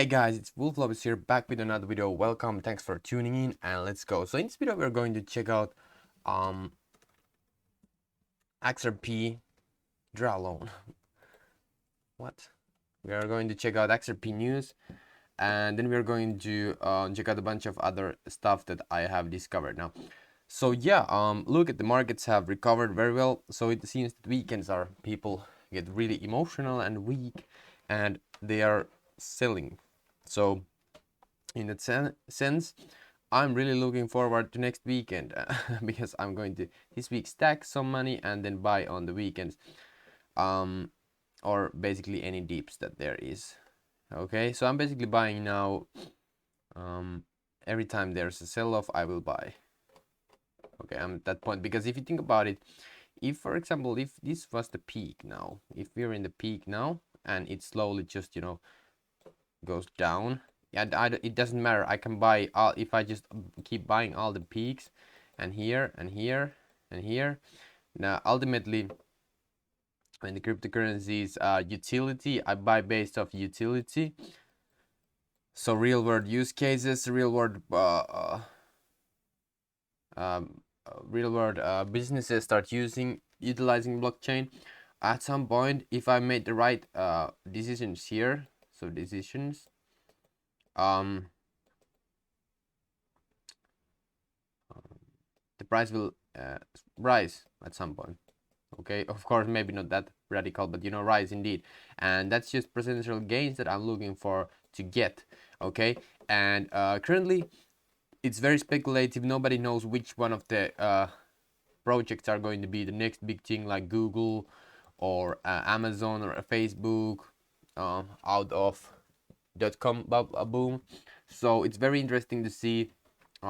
Hey guys, it's Wolf here, back with another video. Welcome, thanks for tuning in, and let's go. So in this video we're going to check out XRP draw loan. What? We are going to check out XRP news, and then we're going to check out a bunch of other stuff that I have discovered now. So yeah, look at the markets have recovered very well. So it seems that weekends are people get really emotional and weak, and they are selling. So in that sense, I'm really looking forward to next weekend because I'm going to this week stack some money and then buy on the weekends, or basically any dips that there is. Okay, so I'm basically buying now. Every time there's a sell-off, I will buy. Okay, I'm at that point because if you think about it, if for example, if this was the peak now, if we're in the peak now and it slowly just goes down, it doesn't matter. I can buy all if I just keep buying all the peaks and here and here and here. Now ultimately, when the cryptocurrencies utility, I buy based off utility. So real world use cases, real world businesses start utilizing blockchain. At some point, if I made the right decisions here, so decisions, the price will rise at some point. Okay, of course, maybe not that radical, but rise indeed. And that's just percentage gains that I'm looking for to get. Okay, and currently it's very speculative. Nobody knows which one of the projects are going to be the next big thing, like Google or Amazon or Facebook, out of .com boom. So it's very interesting to see.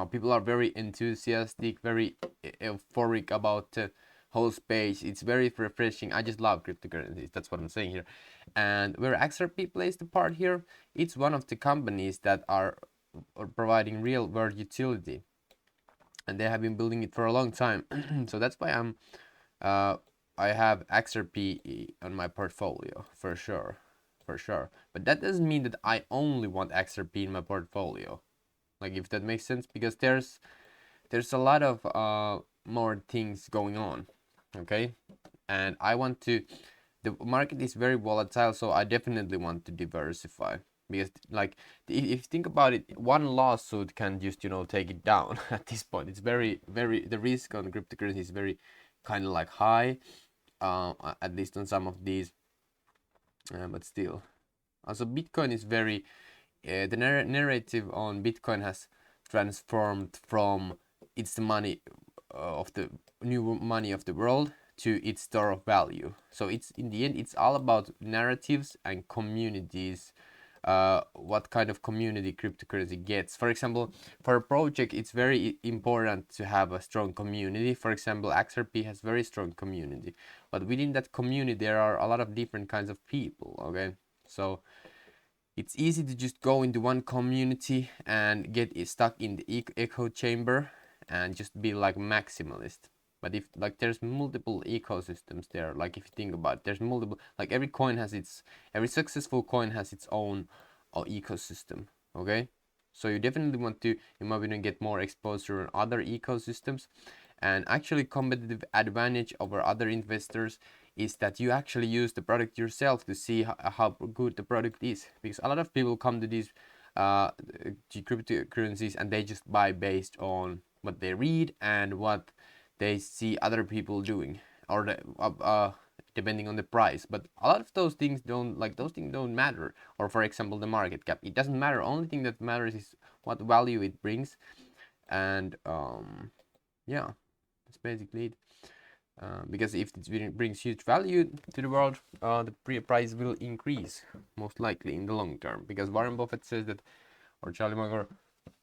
People are very enthusiastic, very euphoric about the whole space. It's very refreshing. I just love cryptocurrencies. That's what I'm saying here. And where XRP plays the part here, it's one of the companies that are providing real world utility, and they have been building it for a long time. So that's why I have XRP on my portfolio for sure. But that doesn't mean that I only want XRP in my portfolio, like, if that makes sense, because there's a lot of more things going on. Okay, and I want to, the market is very volatile, so I definitely want to diversify, because like if you think about it, one lawsuit can just take it down. At this point it's very the risk on cryptocurrency is very kind of like high, at least on some of these, but still. Also, Bitcoin is very the narrative on Bitcoin has transformed from it's the money of the new money of the world to its store of value. So it's, in the end, it's all about narratives and communities. What kind of community cryptocurrency gets. For example, for a project, it's very important to have a strong community. For example, XRP has very strong community, but within that community there are a lot of different kinds of people. Okay, so it's easy to just go into one community and get stuck in the echo chamber and just be like maximalist. But if like there's multiple ecosystems there, like if you think about it, there's multiple, like every successful coin has its own ecosystem. Okay, so you definitely want to, in my opinion, get more exposure on other ecosystems. And actually competitive advantage over other investors is that you actually use the product yourself to see how good the product is, because a lot of people come to these cryptocurrencies and they just buy based on what they read and what they see other people doing, or depending on the price. But a lot of those things don't matter. Or for example, the market cap, it doesn't matter. Only thing that matters is what value it brings. And yeah, that's basically it. Because if it brings huge value to the world, the price will increase, most likely in the long term. Because Warren Buffett says that, or Charlie Munger,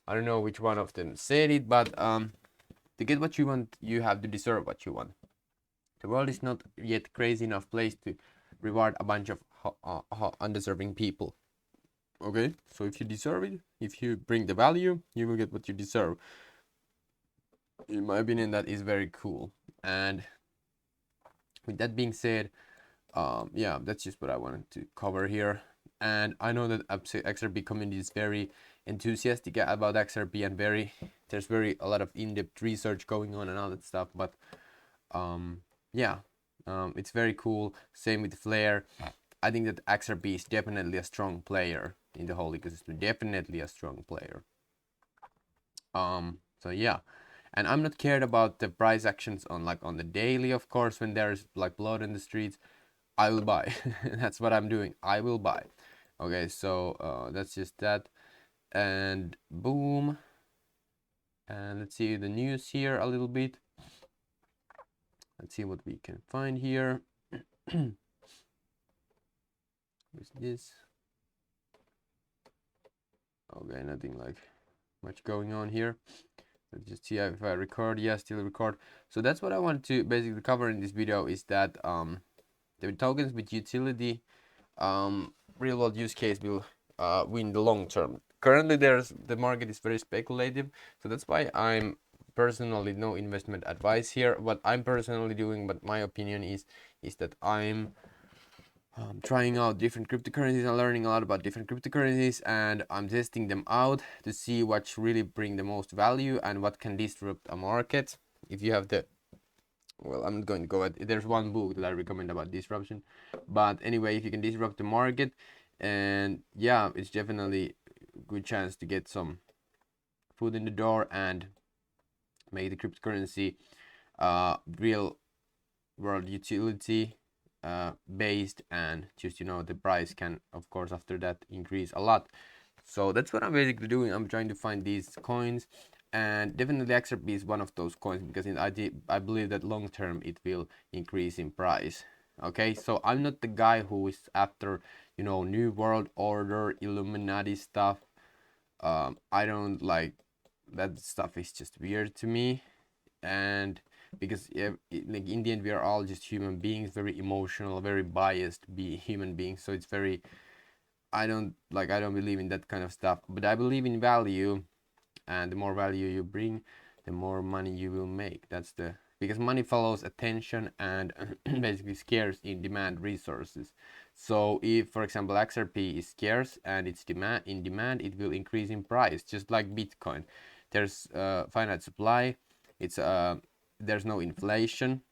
I don't know which one of them said it, but to get what you want, you have to deserve what you want. The world is not yet crazy enough place to reward a bunch of undeserving people. Okay, so if you deserve it, if you bring the value, you will get what you deserve. In my opinion, that is very cool. And with that being said, yeah, that's just what I wanted to cover here. And I know that XRP community is very enthusiastic about XRP, and there's a lot of in-depth research going on and all that stuff. But yeah, it's very cool. Same with Flare. I think that XRP is definitely a strong player in the whole ecosystem. Definitely a strong player. So yeah, and I'm not cared about the price actions on the daily. Of course, when there's like blood in the streets, I will buy. That's what I'm doing. I will buy. Okay, so that's just that. And boom. And let's see the news here a little bit. Let's see what we can find here. What's this? Okay, nothing like much going on here. Let's just see if I record. Yeah, still record. So that's what I want to basically cover in this video, is that the tokens with utility, real world use case will win the long term. Currently the market is very speculative, so that's why I'm personally no investment advice here. What I'm personally doing, but my opinion is that I'm trying out different cryptocurrencies and learning a lot about different cryptocurrencies, and I'm testing them out to see what really bring the most value and what can disrupt a market. If you have the, well, I'm not going to go at, there's one book that I recommend about disruption, but anyway, if you can disrupt the market, and yeah, it's definitely a good chance to get some food in the door and make the cryptocurrency real world utility based, and just the price can of course after that increase a lot. So that's what I'm basically doing. I'm trying to find these coins, and definitely XRP is one of those coins, because I believe that long term it will increase in price. Okay, so I'm not the guy who is after new world order Illuminati stuff. I don't like that stuff. Is just weird to me. And because like in the end we are all just human beings, very emotional, very biased human beings, so it's very, I don't believe in that kind of stuff, but I believe in value, and the more value you bring, the more money you will make. That's the, because money follows attention, and basically scarce in demand resources. So if for example XRP is scarce and it's in demand, it will increase in price, just like Bitcoin. There's finite supply, it's there's no inflation.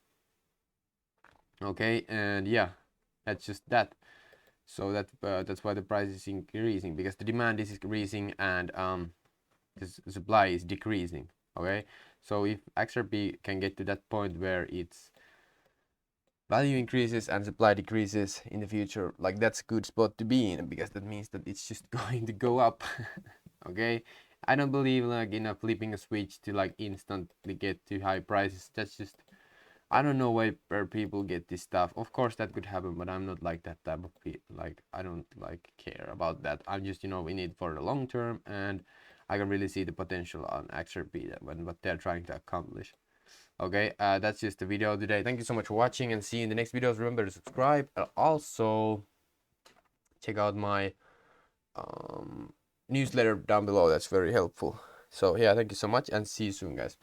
Okay, and yeah, that's just that. So that's why the price is increasing, because the demand is increasing and the supply is decreasing. Okay, so if XRP can get to that point where its value increases and supply decreases in the future, like that's a good spot to be in, because that means that it's just going to go up. Okay, I don't believe like in flipping a switch to like instantly get to high prices. That's just, I don't know where people get this stuff. Of course that could happen, but I'm not like that type of people. Like I don't like care about that. I'm just in it for the long term, and I can really see the potential on XRP when what they're trying to accomplish. Okay, that's just the video today. Thank you so much for watching, and see you in the next videos. Remember to subscribe, and also check out my newsletter down below. That's very helpful. So yeah, thank you so much, and see you soon, guys.